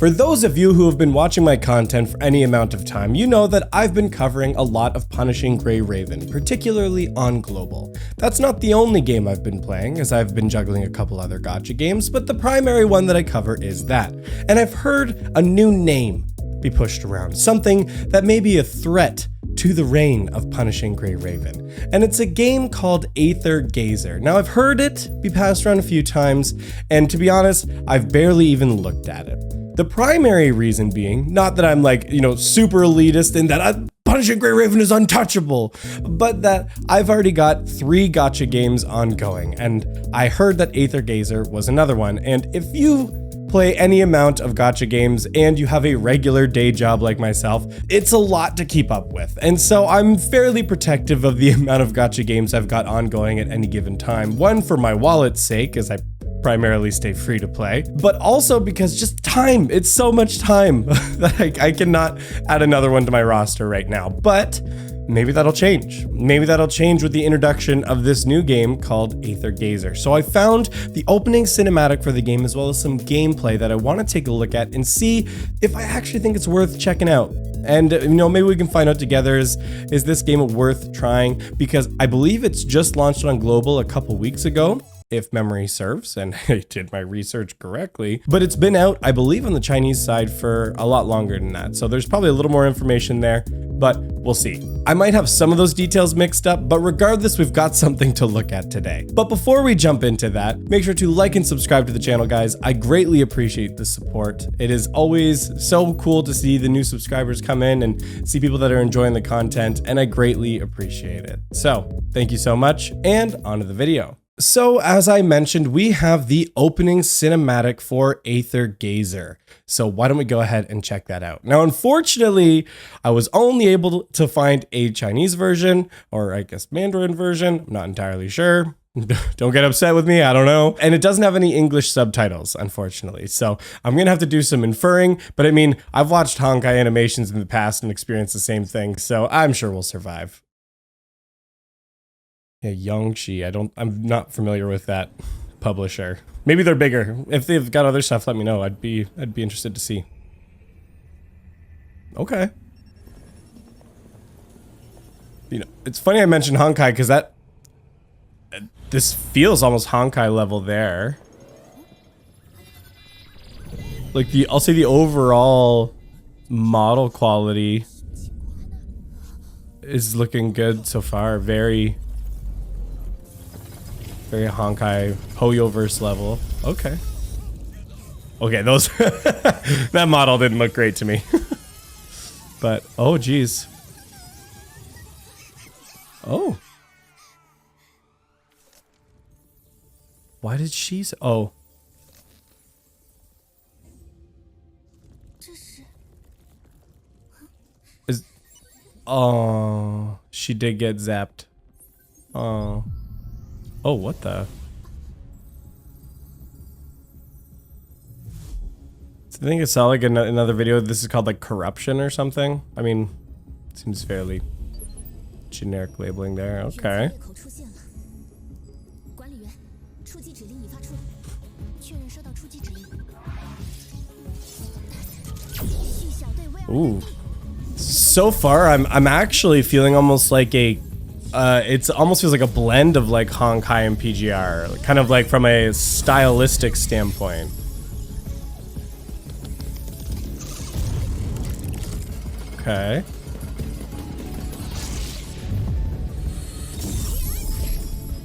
For those of you who have been watching my content for any amount of time, you know that I've been covering a lot of Punishing Gray Raven, particularly on global. That's not the only game I've been playing, as I've been juggling a couple other gacha games, but the primary one that I cover is that. And I've heard a new name be pushed around, something that may be a threat to the reign of Punishing Gray Raven. And it's a game called Aether Gazer. Now I've heard it be passed around a few times, and to be honest, I've barely even looked at it. The primary reason being, not that I'm like, super elitist and that Punishing Gray Raven is untouchable, but that I've already got 3 gacha games ongoing, and I heard that Aether Gazer was another one. And if you play any amount of gacha games and you have a regular day job like myself, it's a lot to keep up with. And so I'm fairly protective of the amount of gacha games I've got ongoing at any given time. One, for my wallet's sake, as I primarily stay free to play, but also because just time, it's so much time that I cannot add another one to my roster right now. But maybe that'll change. Maybe that'll change with the introduction of this new game called Aether Gazer. So I found the opening cinematic for the game as well as some gameplay that I want to take a look at and see if I actually think it's worth checking out. And maybe we can find out together, is this game worth trying? Because I believe it's just launched on global a couple weeks ago, if memory serves, and I did my research correctly, but it's been out, I believe, on the Chinese side for a lot longer than that. So there's probably a little more information there, but we'll see. I might have some of those details mixed up, but regardless, we've got something to look at today. But before we jump into that, make sure to like and subscribe to the channel, guys. I greatly appreciate the support. It is always so cool to see the new subscribers come in and see people that are enjoying the content, and I greatly appreciate it. So thank you so much, and on to the video. So as I mentioned, we have the opening cinematic for Aether Gazer. So why don't we go ahead and check that out? Now, unfortunately, I was only able to find a Chinese version, or I guess Mandarin version. I'm not entirely sure. Don't get upset with me, I don't know. And it doesn't have any English subtitles, unfortunately. So I'm gonna have to do some inferring, but I mean, I've watched Honkai animations in the past and experienced the same thing, so I'm sure we'll survive. Yeah, Yongshi. I'm not familiar with that publisher. Maybe they're bigger. If they've got other stuff, let me know. I'd be interested to see. Okay. It's funny I mentioned Honkai because this feels almost Honkai level there. Like I'll say the overall model quality is looking good so far. Very Honkai Hoyoverse level. Okay. Okay, those that model didn't look great to me. But oh geez. Oh. Why did she say, oh. Oh, she did get zapped. Oh. Oh, what the? So I think I saw like another video. This is called like corruption or something. I mean, seems fairly generic labeling there. Okay. Ooh. So far, I'm actually feeling almost like a it almost feels like a blend of like Honkai and PGR, kind of like from a stylistic standpoint. Okay.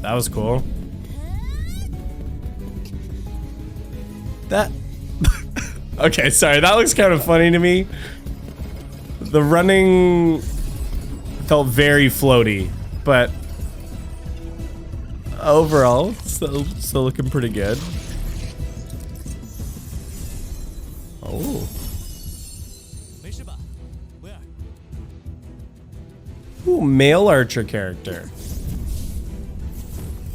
That was cool. That... Okay, sorry, that looks kind of funny to me. The running felt very floaty. But overall, still looking pretty good. Oh. Ooh, male archer character.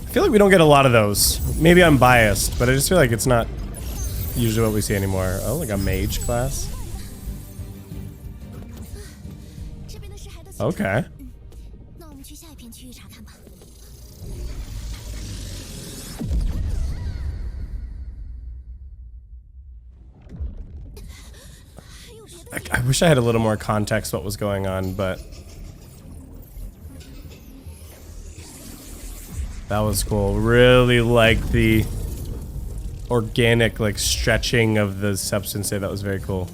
I feel like we don't get a lot of those. Maybe I'm biased, but I just feel like it's not usually what we see anymore. Oh, like a mage class. Okay. I wish I had a little more context what was going on, but that was cool. Really like the organic like stretching of the substance there. That was very cool.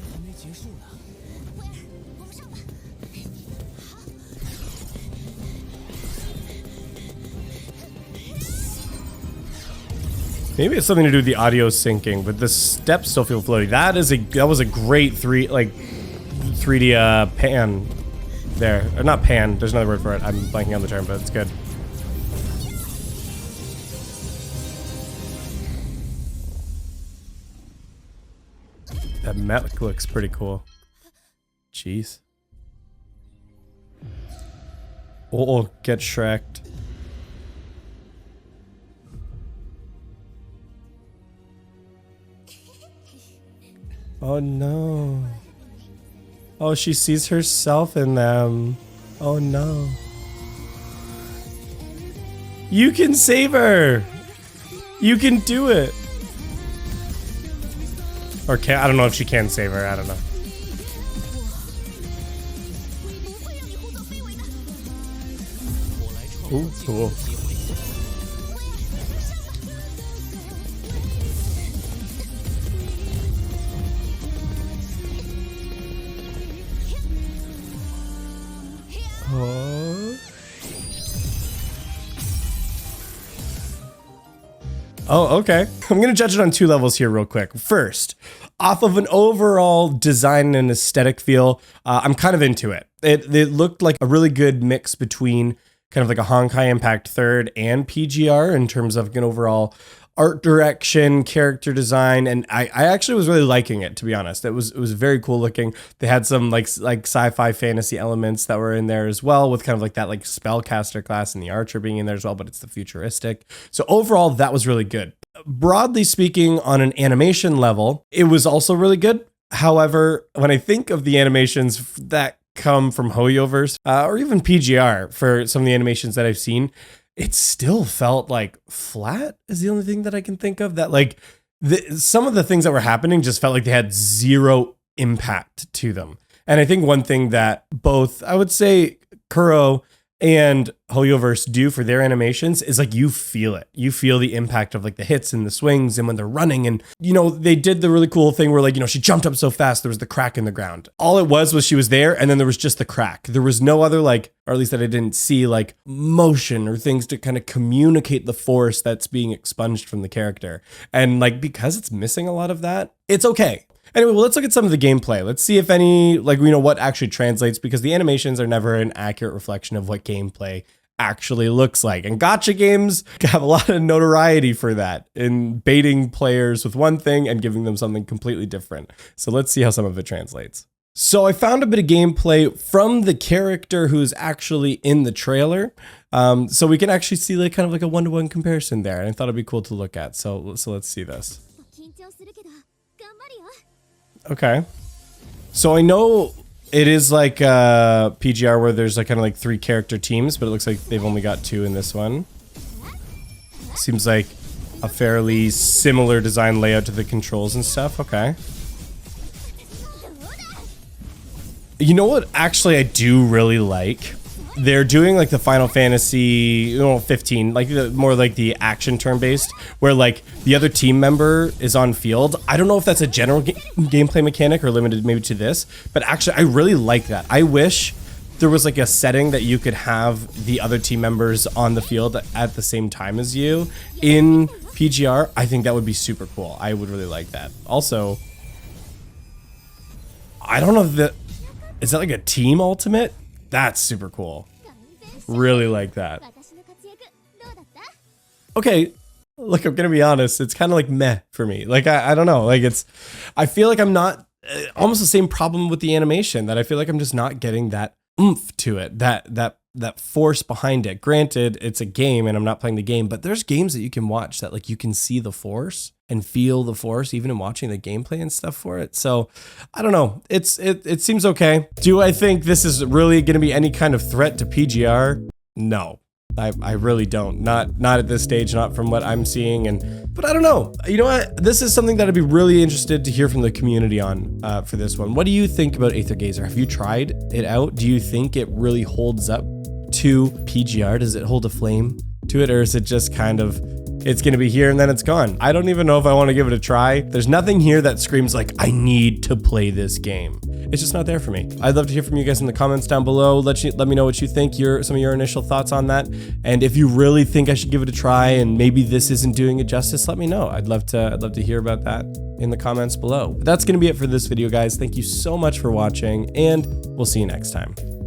Maybe it's something to do with the audio syncing, but the steps still feel floaty. That was a great 3D pan there. Or not pan, there's another word for it. I'm blanking on the term, but it's good. That mech looks pretty cool. Jeez. Oh, get Shrek'd. Oh no. Oh, she sees herself in them. Oh no. You can save her. You can do it. Or can I don't know if she can save her. I don't know. Ooh, cool. Oh, okay. I'm gonna judge it on 2 levels here real quick. First, off of an overall design and aesthetic feel, I'm kind of into it. It looked like a really good mix between kind of like a Honkai Impact 3rd and PGR in terms of an overall art direction, character design, and I actually was really liking it, to be honest. It was very cool looking. They had some like sci-fi fantasy elements that were in there as well, with kind of like that like spellcaster class and the archer being in there as well, but it's the futuristic. So overall, that was really good. Broadly speaking, on an animation level, it was also really good. However, when I think of the animations that come from Hoyoverse, or even PGR for some of the animations that I've seen, it still felt like flat is the only thing that I can think of. That like some of the things that were happening just felt like they had zero impact to them. And I think one thing that both, I would say, Kuro and Hoyoverse do for their animations is like you feel it. You feel the impact of like the hits and the swings and when they're running. And, you know, they did the really cool thing where like, you know, she jumped up so fast, there was the crack in the ground. All it was she was there and then there was just the crack. There was no other like, or at least that I didn't see like motion or things to kind of communicate the force that's being expunged from the character. And like, because it's missing a lot of that, it's okay. Anyway, well, let's look at some of the gameplay. Let's see if any, like, you know, what actually translates, because the animations are never an accurate reflection of what gameplay actually looks like. And gacha games have a lot of notoriety for that, in baiting players with one thing and giving them something completely different. So let's see how some of it translates. So I found a bit of gameplay from the character who's actually in the trailer. So we can actually see like kind of like a one-to-one comparison there. And I thought it'd be cool to look at. So let's see this. Okay. So I know it is like PGR where there's like kind of like 3 character teams, but it looks like they've only got 2 in this one. Seems like a fairly similar design layout to the controls and stuff. Okay. You know what actually I do really like? They're doing like the Final Fantasy 15, like more like the action turn-based, where like the other team member is on field. I don't know if that's a general gameplay mechanic or limited maybe to this, but actually I really like that. I wish there was like a setting that you could have the other team members on the field at the same time as you in PGR. I think that would be super cool. I would really like that. Also, I don't know if that is that like a team ultimate? That's super cool. Really like that. Okay, look, I'm gonna be honest. It's kind of like meh for me. Like, I don't know. Like, I feel like I'm not, almost the same problem with the animation, that I feel like I'm just not getting that oomph to it, that force behind it. Granted, it's a game and I'm not playing the game, but there's games that you can watch that like you can see the force and feel the force even in watching the gameplay and stuff for it. So I don't know. It seems okay. Do I think this is really going to be any kind of threat to PGR? No. I really don't. Not at this stage, not from what I'm seeing. But I don't know. You know what? This is something that I'd be really interested to hear from the community on for this one. What do you think about Aether Gazer? Have you tried it out? Do you think it really holds up to PGR? Does it hold a flame to it, or is it just kind of, it's gonna be here and then it's gone? I don't even know if I want to give it a try. There's nothing here that screams like, I need to play this game. It's just not there for me. I'd love to hear from you guys in the comments down below. Let me know what you think, some of your initial thoughts on that. And if you really think I should give it a try and maybe this isn't doing it justice, let me know. I'd love to hear about that in the comments below. But that's gonna be it for this video, guys. Thank you so much for watching, and we'll see you next time.